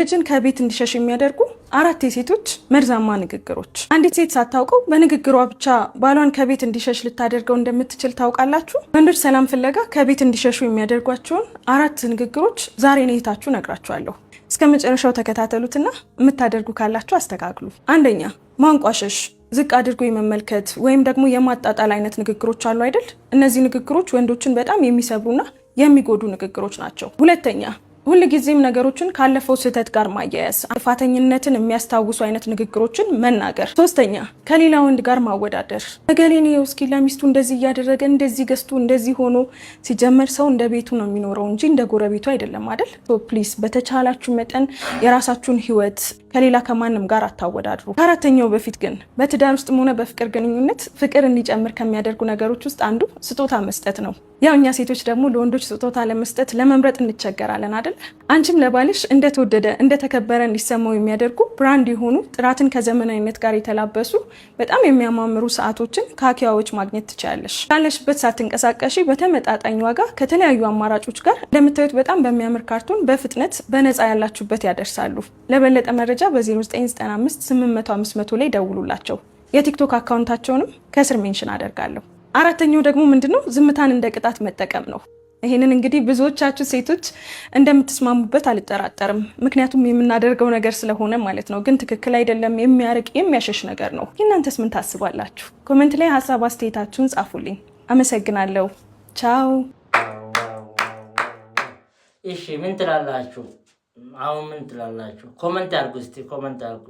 ልጅን ከቤት እንዲሸሽ የሚያደርጉ 4 የሴቶች መርዛማ ንግግሮች። አንዲት ሴት ሳታውቀው በንግግሯ ብቻ ባሏን ከቤት እንዲሸሽ ልታደርገው እንደምትችል ታውቃላችሁ? ወንዶች ሰላም ፍለጋ ከቤት እንዲሸሹ የሚያደርጓቸውን 4 ንግግሮች ዛሬ ነው እህታችሁ ነግራችኋለሁ። እስከ መጨረሻው ተከታተሉትና የምታደርጉ ካላችሁ አስተካክሉ። አንደኛ፣ ማንቋሸሽ፣ ዝቅ አድርጎ የመመልከት ወይም ደግሞ የማጣጣል አይነት ንግግሮች አሉ አይደል? እነዚህ ንግግሮች ወንዶችን በጣም የሚሰብሩና የሚጎዱ ንግግሮች ናቸው። ሁለተኛ፣ ሁልጊዜም ነገሮችን ካለፈው ስህተት ጋር ማያያዝ፣ ጥፋተኝነትን የሚያስታውሱ አይነት ንግግሮችን መናገር። ሶስተኛ፣ ከሌላ ወንድ ጋር ማወዳደር። እገሌን ይኸው እስኪ ለሚስቱ እንደዚህ እያደረገ እንደዚህ ገዝቶ እንደዚህ ሆኖ። ሲጀመር ሰው እንደ ቤቱ ነው የሚኖረው እንጂ እንደ ጎረቤቱ አይደለም አይደል? ፕሊዝ በተቻላችሁ መጠን የራሳችሁን ህይወት ከሌላ ከማንም ጋር አታወዳድሩ። ከአራተኛው በፊት ግን በትዳር ውስጥም ሆነ በፍቅር ግንኙነት ፍቅር እንዲጨምር ከሚያደርጉ ነገሮች ውስጥ አንዱ ስጦታ መስጠት ነው። ያው እኛ ሴቶች ደግሞ ለወንዶች ስጦታ ለመስጠት ለመምረጥ እንቸገራለን አይደል? አንቺም ለባልሽ እንደተወደደ እንደተከበረ እንዲሰማው የሚያደርጉ ብራንድ የሆኑ ጥራትን ከዘመናዊነት ጋር የተላበሱ በጣም የሚያማምሩ ሰዓቶችን ከአኪያዎች ማግኘት ትችላለሽ። ካለሽበት ሳትንቀሳቀሺ በተመጣጣኝ ዋጋ ከተለያዩ አማራጮች ጋር እንደምታዩት በጣም በሚያምር ካርቶን በፍጥነት በነፃ ያላችሁበት ያደርሳሉ። ለበለጠ መረጃ በ0995 800 500 ላይ ደውሉላቸው። የቲክቶክ አካውንታቸውንም ከስር ሜንሽን አደርጋለሁ። አራተኛው ደግሞ ምንድነው? ዝምታን እንደ ቅጣት መጠቀም ነው። ይሄንን እንግዲህ ብዙዎቻችሁ ሴቶች እንደምትስማሙበት አልጠራጠርም። ምክንያቱም የምናደርገው ነገር ስለሆነ ማለት ነው። ግን ትክክል አይደለም፣ የሚያርቅ የሚያሸሽ ነገር ነው። እናንተስ ምን ታስባላችሁ? ኮሜንት ላይ ሀሳብ አስተያየታችሁን ጻፉልኝ። አመሰግናለሁ። ቻው። እሺ ምን ትላላችሁ? አሁን ምን ትላላችሁ? ኮሜንት አድርጉ እስቲ፣ ኮሜንት አድርጉ።